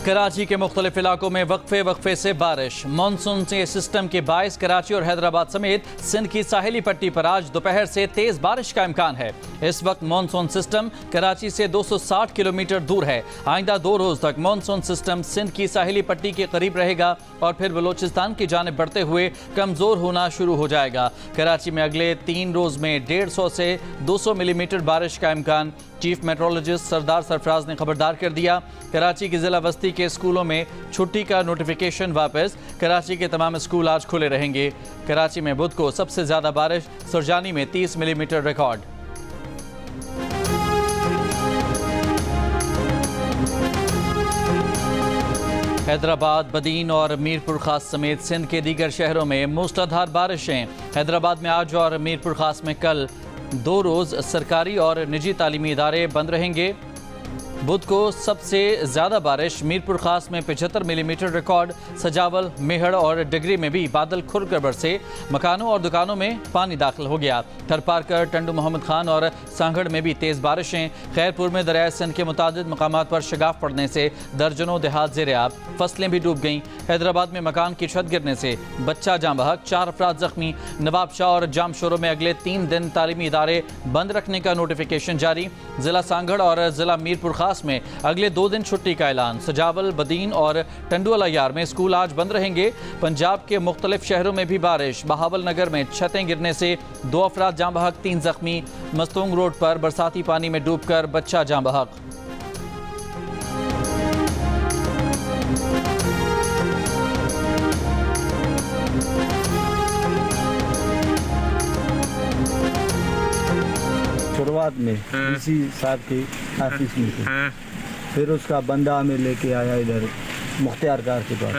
कराची के मुख्तलिफ इलाकों में वक्फे से बारिश। मानसून से सिस्टम के बायस कराची और हैदराबाद समेत सिंध की साहिली पट्टी पर आज दोपहर से तेज बारिश का इम्कान है। इस वक्त मानसून सिस्टम कराची से 260 किलोमीटर दूर है। आइंदा 2 रोज तक मानसून सिस्टम सिंध की साहिली पट्टी के करीब रहेगा और फिर बलोचिस्तान की जानिब बढ़ते हुए कमजोर होना शुरू हो जाएगा। कराची में अगले 3 रोज में 150 से 200 मिलीमीटर बारिश का इम्कान चीफ मेट्रोलॉजिस्ट सरदार सरफराज ने खबरदार कर दिया। कराची की जिला बस्ती के स्कूलों में छुट्टी का नोटिफिकेशन वापस। कराची के तमाम स्कूल आज खुले रहेंगे। कराची में बुध को सबसे ज्यादा बारिश सुरजानी में 30 मिलीमीटर रिकॉर्ड। हैदराबाद, बदीन और मीरपुर खास समेत सिंध के दीगर शहरों में मूसलाधार बारिशें। हैदराबाद में आज और मीरपुर खास में कल 2 रोज सरकारी और निजी तालीमी इदारे बंद रहेंगे। बुध को सबसे ज़्यादा बारिश मीरपुर खास में 75 मिलीमीटर रिकॉर्ड। सजावल, मेहड़ और डिगरी में भी बादल खुरकर बरसे। मकानों और दुकानों में पानी दाखिल हो गया। थरपारकर, टंडू मोहम्मद खान और सांगड़ में भी तेज़ बारिशें। खैरपुर में दरिया सिंध के मुतादिद मकामात पर शगाफ पड़ने से दर्जनों देहात ज़ेर-ए-आब। फसलें भी डूब गईं। हैदराबाद में मकान की छत गिरने से बच्चा जाँ बहक, 4 अफराद जख्मी। नवाबशाह और जामशोरों में अगले 3 दिन तालीमी इदारे बंद रखने का नोटिफिकेशन जारी। जिला सांगड़ और जिला मीरपुर खास में अगले 2 दिन छुट्टी का ऐलान। सजावल, बदीन और टंडुअलायार में स्कूल आज बंद रहेंगे। पंजाब के मुख्तलिफ शहरों में भी बारिश। बहावल नगर में छतें गिरने से 2 अफराद जाँ बहक, 3 जख्मी। मस्तूंग रोड पर बरसाती पानी में डूबकर बच्चा जाँ बहक। शुरुआत में डीसी साहब की ऑफिस में थे, फिर उसका बंदा में लेके आया इधर मुख्तियार कार के पास,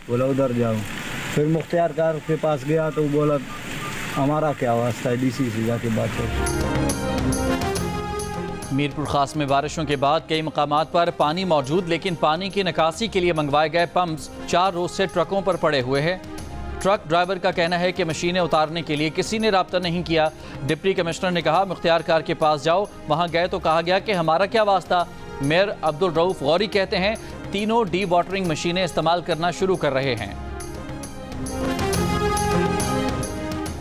बोला उधर जाओ। फिर मुख्तियार कार के पास गया तो बोला हमारा क्या वास्ता है, डीसी से जाके बात कर। मीरपुर खास में बारिशों के बाद कई मकामात पर पानी मौजूद, लेकिन पानी की निकासी के लिए मंगवाए गए पंप्स 4 रोज से ट्रकों पर पड़े हुए हैं। ट्रक ड्राइवर का कहना है कि मशीनें उतारने के लिए किसी ने राब्ता नहीं किया। डिप्टी कमिश्नर ने कहा मुख्तियार कार के पास जाओ। वहां गए तो कहा गया कि हमारा क्या वास्ता। मेयर अब्दुल रऊफ गौरी कहते हैं तीनों डी वाटरिंग मशीनें इस्तेमाल करना शुरू कर रहे हैं।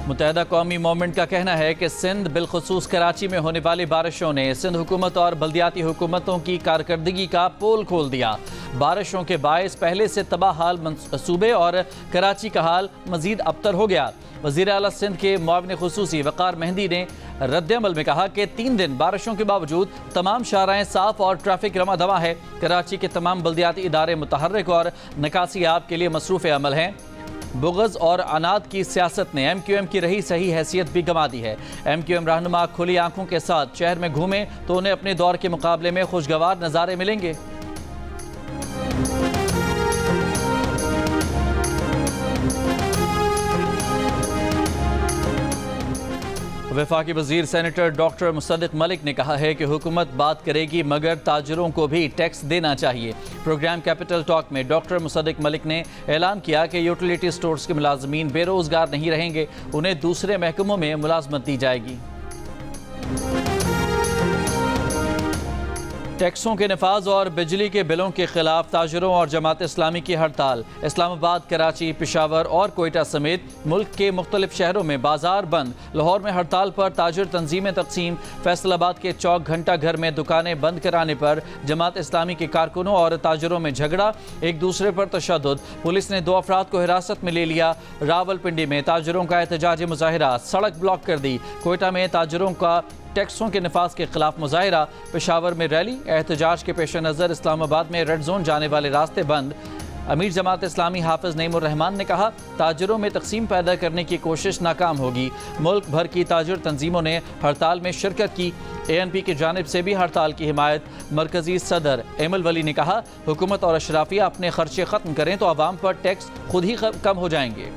मुत्तहिदा कौमी मूवमेंट का कहना है कि सिंध बिलखुसूस कराची में होने वाली बारिशों ने सिंध हुकूमत और बल्दियाती हुकूमतों की कारकर्दगी का पोल खोल दिया। बारिशों के बायस पहले से तबाह हाल सूबे और कराची का हाल मजीद अबतर हो गया। वज़ीर आला सिंध के मुआविन खुसूसी वक़ार मेहंदी ने रद्द-ए-अमल में कहा कि 3 दिन बारिशों के बावजूद तमाम शाहराएं साफ और ट्रैफिक रमा दवा है। कराची के तमाम बल्दियाती इदारे मुतहर्रिक और निकासी आब के लिए मसरूफ़ अमल हैं। बुग़ज़ और अनाद की सियासत ने MQM की रही सही हैसियत भी गंवा दी है। MQM रहनुमा खुली आंखों के साथ शहर में घूमें तो उन्हें अपने दौर के मुकाबले में खुशगवार नज़ारे मिलेंगे। वफाकी वज़ीर सेनेटर डॉक्टर मुसद्दिक मलिक ने कहा है कि हुकूमत बात करेगी मगर ताजरों को भी टैक्स देना चाहिए। प्रोग्राम कैपिटल टॉक में डॉक्टर मुसद्दिक मलिक ने ऐलान किया कि यूटिलिटी स्टोर्स के मुलाजमीन बेरोजगार नहीं रहेंगे, उन्हें दूसरे महकमों में मुलाजमत दी जाएगी। टैक्सों के नफाज और बिजली के बिलों के खिलाफ ताजरों और जमात इस्लामी की हड़ताल। इस्लामाबाद, कराची, पेशावर और कोयटा समेत मुल्क के मुख्तलिफ शहरों में बाजार बंद। लाहौर में हड़ताल पर ताजर तंजीमें तकसीम। फैसलाबाद के चौक घंटा घर में दुकानें बंद कराने पर जमात इस्लामी के कारकुनों और ताजरों में झगड़ा, एक दूसरे पर तशद्दुद। पुलिस ने 2 अफराद को हिरासत में ले लिया। रावलपिंडी में ताजरों का एहतजाजी मुजाहिरा, सड़क ब्लॉक कर दी। कोयटा में ताजरों का टैक्सों के नफाज के खिलाफ मुजाहिरा। पेशावर में रैली। एहतजाज के पेश नज़र इस्लामाबाद में रेड जोन जाने वाले रास्ते बंद। अमीर जमात इस्लामी हाफिज नईमुर रहमान ने कहा ताजरों में तकसीम पैदा करने की कोशिश नाकाम होगी। मुल्क भर की ताजर तंजीमों ने हड़ताल में शिरकत की। ANP की जानिब से भी हड़ताल की हिमायत। मरकजी सदर एमल वली ने कहा हुकूमत और अशराफिया अपने खर्चे ख़त्म करें तो आवाम पर टैक्स खुद ही कम हो जाएंगे।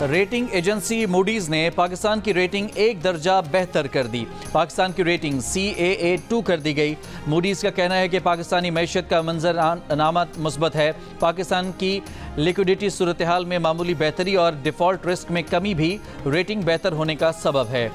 रेटिंग एजेंसी मूडीज ने पाकिस्तान की रेटिंग एक दर्जा बेहतर कर दी। पाकिस्तान की रेटिंग CAA2 कर दी गई। मूडीज का कहना है कि पाकिस्तानी मैशत का मंजरनामा मुस्बत है। पाकिस्तान की लिक्विडिटी सूरत हाल में मामूली बेहतरी और डिफॉल्ट रिस्क में कमी भी रेटिंग बेहतर होने का सबब है।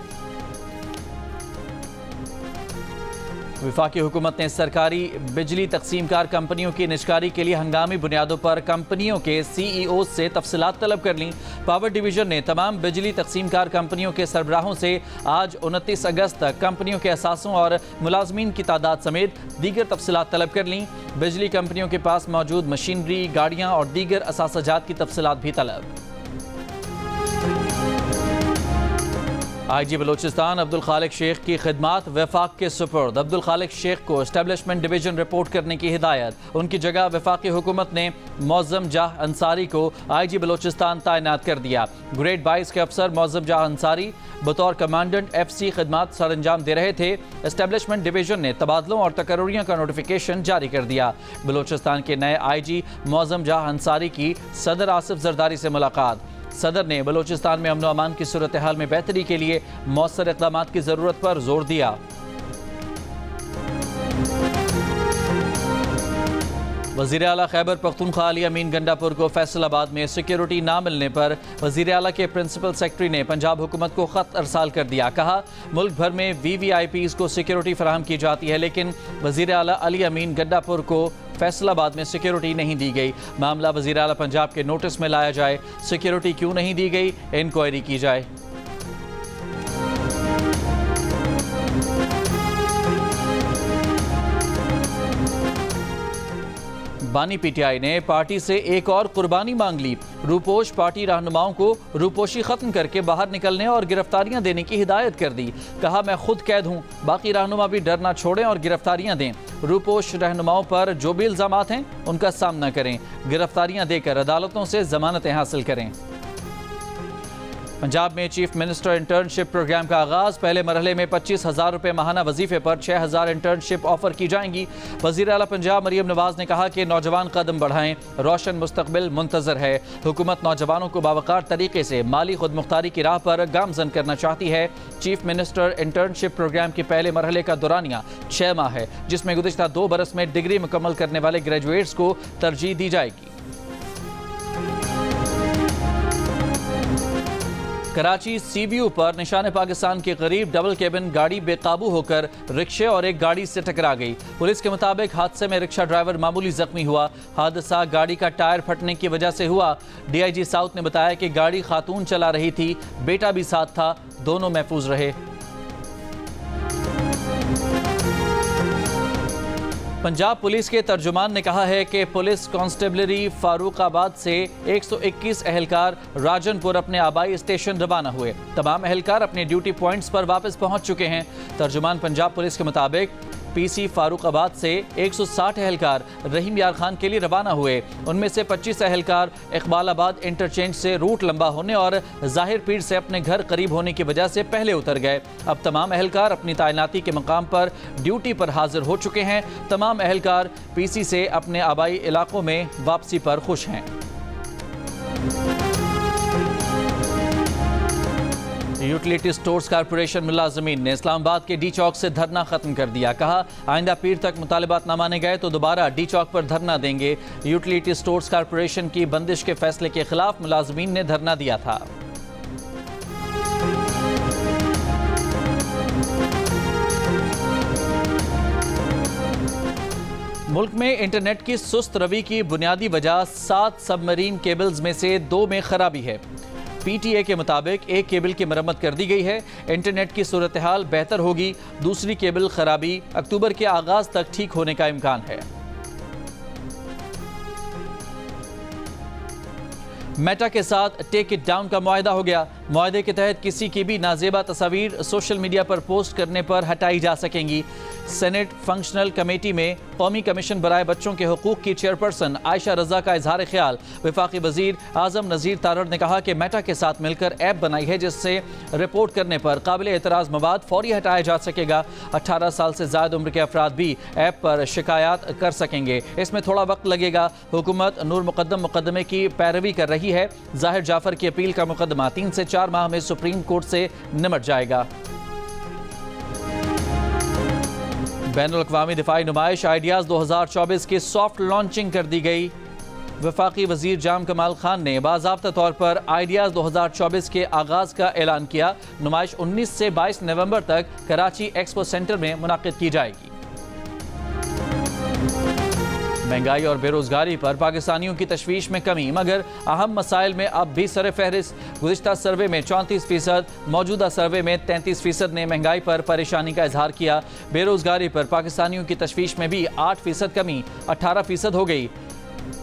वफाकी हुकूमत ने सरकारी बिजली तकसीमकार कंपनियों की निजकारी के लिए हंगामी बुनियादों पर कंपनियों के CEO से तफसीलात तलब कर लीं। पावर डिवीजन ने तमाम बिजली तकसीमकार कंपनियों के सरबराहों से आज 29 अगस्त तक कंपनियों के असासों और मुलाजमीन की तादाद समेत दीगर तफसीलात तलब कर लीं। बिजली कंपनियों के पास मौजूद मशीनरी, गाड़ियाँ और दीगर असासाजात की तफसीलात भी तलब। IG बलोचिस्तान अब्दुल खालिक शेख की खिदमात वफाक के सुपुर्द। अब्दुल खालिक शेख को एस्टेब्लिशमेंट डिवीजन रिपोर्ट करने की हिदायत। उनकी जगह वफाकी हुकूमत ने मौज़म जाह अंसारी को IG बलोचिस्तान तैनात कर दिया। ग्रेड 22 के अफसर मौज़म जाह अंसारी बतौर कमांडेंट FC खिदमात सर अंजाम दे रहे थे। एस्टेब्लिशमेंट डिवीजन ने तबादलों और तकर्रियों का नोटिफिकेशन जारी कर दिया। बलोचिस्तान के नए IG मौज़म जाह अंसारी की सदर आसिफ जरदारी से मुलाकात। सदर ने बलोचिस्तान में अमन अमान की सूरत हाल में बेहतरी के लिए मौसर इक़दामात की ज़रूरत पर जोर दिया। वज़ीर आला खैबर पख्तूनख्वा अली अमीन गंडापुर को फैसलाबाद में सिक्योरिटी ना मिलने पर वज़ीर आला के प्रिंसिपल सेक्रेटरी ने पंजाब हुकूमत को ख़त अरसाल कर दिया। कहा, मुल्क भर में VVIPs को सिक्योरिटी फराहम की जाती है, लेकिन वज़ीर आला अली अमीन गंडापुर को फैसलाबाद में सिक्योरिटी नहीं दी गई। मामला वज़ीर आला पंजाब के नोटिस में लाया जाए। सिक्योरिटी क्यों नहीं दी गई, इंक्वायरी की जाए। बानी PTI ने पार्टी से एक और कुर्बानी मांग ली। रूपोश पार्टी रहनुमाओं को रूपोशी खत्म करके बाहर निकलने और गिरफ्तारियां देने की हिदायत कर दी। कहा, मैं खुद कैद हूं, बाकी रहनुमा भी डरना छोड़ें और गिरफ्तारियां दें। रूपोश रहनुमाओं पर जो भी इल्जामात हैं उनका सामना करें। गिरफ्तारियां देकर अदालतों से जमानतें हासिल करें। पंजाब में चीफ मिनिस्टर इंटर्नशिप प्रोग्राम का आगाज। पहले मरहले में 25,000 रुपये माहाना वजीफे पर 6,000 इंटर्नशिप ऑफर की जाएंगी। वज़ीर आला पंजाब मरियम नवाज ने कहा कि नौजवान कदम बढ़ाएं, रोशन मुस्तकबिल मुंतजर है। हुकूमत नौजवानों को बावकार तरीके से माली खुद मुख्तारी की राह पर गामजन करना चाहती है। चीफ मिनिस्टर इंटर्नशिप प्रोग्राम के पहले मरहले का दौरानिया 6 माह है, जिसमें गुज़िश्ता 2 बरस में डिग्री मुकम्मल करने वाले ग्रेजुएट्स को तरजीह दी जाएगी। कराची CBU पर निशान पाकिस्तान के करीब डबल केबिन गाड़ी बेकाबू होकर रिक्शे और एक गाड़ी से टकरा गई। पुलिस के मुताबिक हादसे में रिक्शा ड्राइवर मामूली जख्मी हुआ। हादसा गाड़ी का टायर फटने की वजह से हुआ। DIG साउथ ने बताया कि गाड़ी खातून चला रही थी, बेटा भी साथ था, दोनों महफूज रहे। पंजाब पुलिस के तर्जुमान ने कहा है कि पुलिस कांस्टेबलरी फारूकाबाद से 121 एहलकार राजनपुर अपने आबाई स्टेशन रवाना हुए। तमाम एहलकार अपने ड्यूटी पॉइंट्स पर वापस पहुंच चुके हैं। तर्जुमान पंजाब पुलिस के मुताबिक PC फारूकाबाद से 160 एहलकार रहीम यार खान के लिए रवाना हुए। उनमें से 25 एहलकार इकबालाबाद इंटरचेंज से रूट लंबा होने और जाहिर पीर से अपने घर करीब होने की वजह से पहले उतर गए। अब तमाम एहलकार अपनी तैनाती के मकाम पर ड्यूटी पर हाजिर हो चुके हैं। तमाम एहलकार PC से अपने आबाई इलाकों में वापसी पर खुश हैं। यूटिलिटी स्टोर्स कारपोरेशन मुलाजमीन ने इस्लामाबाद के D चौक से धरना खत्म कर दिया। कहा, आइंदा पीर तक मुतालिबात न माने गए तो दोबारा D चौक पर धरना देंगे। यूटिलिटी स्टोर्स कारपोरेशन की बंदिश के फैसले के खिलाफ मुलाजमीन ने धरना दिया था। मुल्क में इंटरनेट की सुस्त रवि की बुनियादी वजह 7 सबमरीन केबल्स में से 2 में खराबी है। PTA के मुताबिक एक केबल की मरम्मत कर दी गई है। इंटरनेट की सूरत हाल बेहतर होगी। दूसरी केबल खराबी अक्टूबर के आगाज तक ठीक होने का इम्कान है। मेटा के साथ टेक इट डाउन का मुआहदा हो गया। मुआहदे के तहत किसी की भी नाजेबा तस्वीर सोशल मीडिया पर पोस्ट करने पर हटाई जा सकेंगी। सेनेट फंक्शनल कमेटी में कौमी कमीशन बराए बच्चों के हुकूक की चेयरपर्सन आयशा रजा का इजहार ख्याल। वफाकी वजीर आजम नज़ीर तारड़ ने कहा कि मेटा के साथ मिलकर ऐप बनाई है जिससे रिपोर्ट करने पर काबिल एतराज़ मवाद फौरी हटाया जा सकेगा। 18 साल से ज़्यादा उम्र के अफराद भी ऐप पर शिकायत कर सकेंगे। इसमें थोड़ा वक्त लगेगा। हुकूमत नूर मुकदमे की पैरवी कर रही है। जाहिर जाफर की अपील का मुकदमा 3 से 4 माह में सुप्रीम कोर्ट से निमट जाएगा। बैनुल-अक़वामी दिफाई नुमाइश आइडियाज़ 2024 की सॉफ्ट लॉन्चिंग कर दी गई। वफाकी वजीर जाम कमाल खान ने बाज़ाब्ता तौर पर आइडियाज़ 2024 के आगाज़ का ऐलान किया। नुमाइश 19 से 22 नवंबर तक कराची एक्सपो सेंटर में मुनाकिद की जाएगी। महंगाई और बेरोजगारी पर पाकिस्तानियों की तशवीश में कमी, मगर अहम मसाइल में अब भी सर फहरिस्त। गुज़िश्ता सर्वे में 34%, मौजूदा सर्वे में 33% ने महंगाई पर परेशानी का इजहार किया। बेरोजगारी पर पाकिस्तानियों की तशवीश में भी 8% कमी 18% हो गई।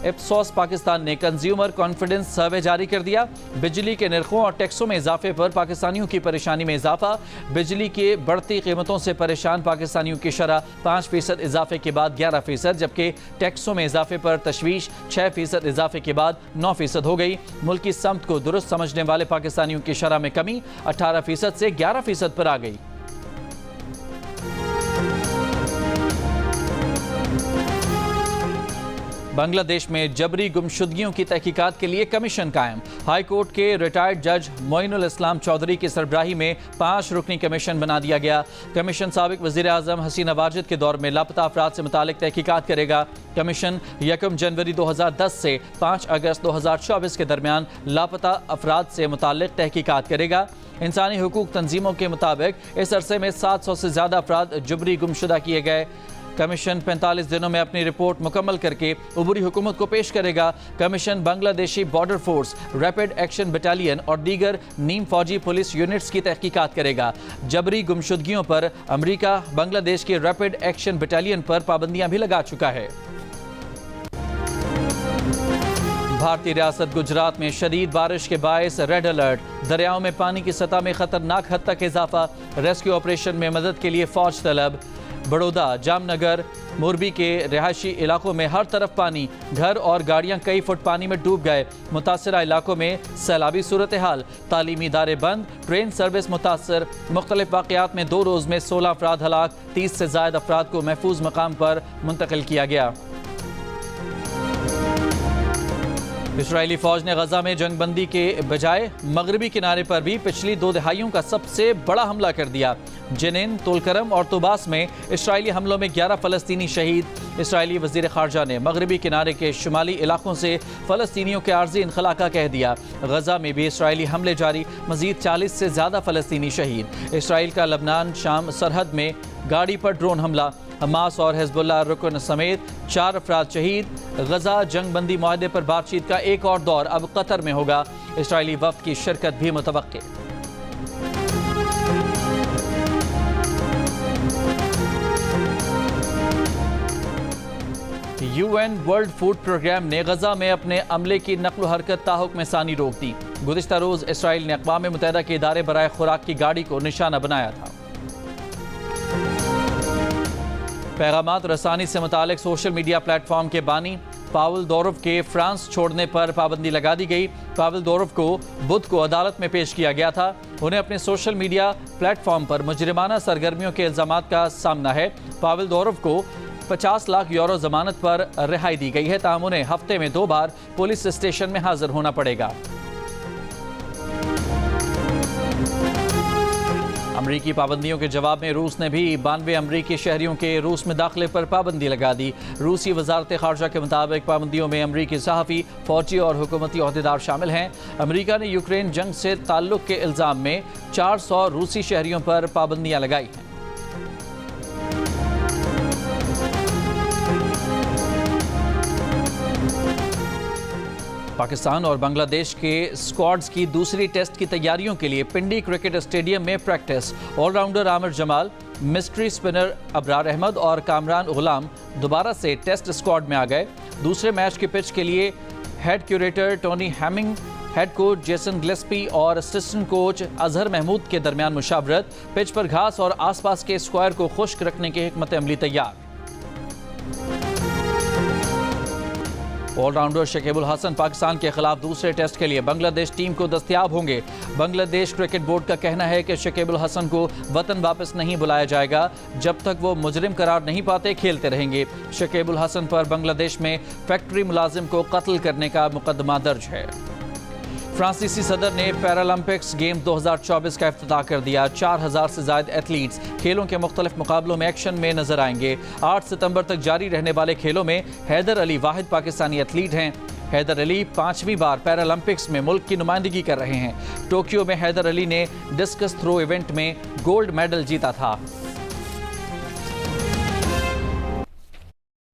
इप्सोस पाकिस्तान ने कंज्यूमर कॉन्फिडेंस सर्वे जारी कर दिया। बिजली के निर्खों और टैक्सों में इजाफे पर पाकिस्तानियों की परेशानी में इजाफा। बिजली के बढ़ती कीमतों से परेशान पाकिस्तानियों की शरह 5% इजाफे के बाद 11%, जबकि टैक्सों में इजाफे पर तशवीश 6% इजाफे के बाद 9% हो गई। मुल्क की समत को दुरुस्त समझने वाले पाकिस्तानियों की शरह में कमी 18% से 11% पर आ गई। बांग्लादेश में जबरी गुमशुदगियों की तहकीकात के लिए कमीशन कायम। हाई कोर्ट के रिटायर्ड जज मोइनुल इस्लाम चौधरी की सरबराही में 5 रुकनी कमीशन बना दिया गया। कमीशन साबिक वज़ीर आज़म हसीना वाजिद के दौर में लापता अफराद से मुतालिक तहकीकात करेगा। कमीशन 1 जनवरी 2010 से 5 अगस्त 2024 के दरमियान लापता अफराद से मुतालिक तहकीकात करेगा। इंसानी हुकूक तंजीमों के मुताबिक इस अरसे में 700 से ज़्यादा अफराद जबरी गुमशुदा किए गए। कमीशन 45 दिनों में अपनी रिपोर्ट मुकम्मल करके उबरी हुकूमत को पेश करेगा। Commission Bangladeshi border force, rapid action battalion और दीगर नीम फौजी पुलिस यूनिट्स की तहकीकात करेगा। जबरी गुमशुदगियों पर अमरीका बांग्लादेश के रैपिड एक्शन बटालियन पर पाबंदियां भी लगा चुका है। भारतीय रियासत गुजरात में शदीद बारिश के बायस रेड अलर्ट। दरियाओं में पानी की सतह में खतरनाक हद तक इजाफा। रेस्क्यू ऑपरेशन में मदद के लिए फौज तलब। बड़ौदा, जामनगर, मोरबी के रिहायशी इलाकों में हर तरफ पानी। घर और गाड़ियां कई फुट पानी में डूब गए। मुतासरा इलाकों में सैलाबी सूरत हाल। तालीमी इदारे बंद, ट्रेन सर्विस मुतासर। मुख्तलिफ वाक़यात में 2 रोज़ में 16 अफराद हलाक। 30 से ज़ायद अफराद को महफूज मकाम पर मुंतकिल किया गया। इस्राएली फौज ने गजा में जंगबंदी के बजाय मगरबी किनारे पर भी पिछली 2 दहाइयों का सबसे बड़ा हमला कर दिया। जेनिन, तुलकरम और तुबास में इस्राएली हमलों में 11 फ़लस्तीनी शहीद। इस्राएली वज़ीर ख़ारजा ने मगरबी किनारे के शुमाली इलाकों से फ़लस्तीनियों के आर्जी इनखला का कह दिया। गजा में भी इस्राएली हमले जारी, मज़ीद 40 से ज़्यादा फ़लस्तीनी शहीद। इसराइल का लबनान शाम सरहद में गाड़ी पर ड्रोन हमला। हमास और हिज़्बुल्लाह रुकन समेत 4 अफराद शहीद। गजा जंगबंदी मुआहदे पर बातचीत का एक और दौर अब कतर में होगा। इस्राएली वफ़द की शिरकत भी मुतवक्के। UN वर्ल्ड फूड प्रोग्राम ने गजा में अपने अमले की नक्ल हरकत ताहुक्म सानी रोक दी। गुज़िश्ता रोज़ इसराइल ने अक़वाम मुत्तहिदा के इदारे बराए खुराक की गाड़ी को निशाना बनाया था। पैगामात रसानी से मुतालिक सोशल मीडिया प्लेटफॉर्म के बानी पावल दोरोव के फ्रांस छोड़ने पर पाबंदी लगा दी गई। पावल दोरोव को बुध को अदालत में पेश किया गया था। उन्हें अपने सोशल मीडिया प्लेटफॉर्म पर मुजरिमाना सरगर्मियों के इल्जामात का सामना है। पावल दोरोव को 50 लाख यूरो जमानत पर रिहाई दी गई है, ताहम उन्हें हफ्ते में 2 बार पुलिस स्टेशन में हाजिर होना पड़ेगा। अमरीकी पाबंदियों के जवाब में रूस ने भी 92 अमरीकी शहरियों के रूस में दाखिले पर पाबंदी लगा दी। रूसी वजारत खारजा के मुताबिक पाबंदियों में अमरीकी सहाफ़ी, फौजी और हुकूमती ओहदेदार शामिल हैं। अमरीका ने यूक्रेन जंग से ताल्लुक़ के इल्ज़ाम में 400 रूसी शहरियों पर पाबंदियाँ लगाई हैं। पाकिस्तान और बांग्लादेश के स्क्वाड्स की दूसरी टेस्ट की तैयारियों के लिए पिंडी क्रिकेट स्टेडियम में practice. Allrounder Aamir Jamal, mystery spinner Abrar Ahmed और कामरान गुलाम दोबारा से टेस्ट स्क्वाड में आ गए। दूसरे मैच के पिच के लिए head curator Tony Hamming head coach Jason Gillespie और असिस्टेंट कोच अजहर महमूद के दरमियान मुशावरत। पिच पर घास और आसपास के स्क्वायर को खुश्क रखने की हिकमत अमली तैयार। ऑलराउंडर शकीब अल हसन पाकिस्तान के खिलाफ दूसरे टेस्ट के लिए बांग्लादेश टीम को दस्तयाब होंगे। बांग्लादेश क्रिकेट बोर्ड का कहना है कि शकीब अल हसन को वतन वापस नहीं बुलाया जाएगा। जब तक वो मुजरिम करार नहीं पाते खेलते रहेंगे। शकीब अल हसन पर बांग्लादेश में फैक्ट्री मुलाजिम को कत्ल करने का मुकदमा दर्ज है। फ्रांसीसी सदर ने पैरालंपिक्स गेम 2024 का इफ्तिताह कर दिया। 4000 से ज्यादा एथलीट्स खेलों के मुख्तलिफ मुकाबलों में एक्शन में नजर आएंगे। 8 सितंबर तक जारी रहने वाले खेलों में हैदर अली वाहिद पाकिस्तानी एथलीट हैं। हैदर अली 5वीं बार पैरालंपिक्स में मुल्क की नुमाइंदगी कर रहे हैं। टोक्यो में हैदर अली ने डिस्कस थ्रो इवेंट में गोल्ड मेडल जीता था।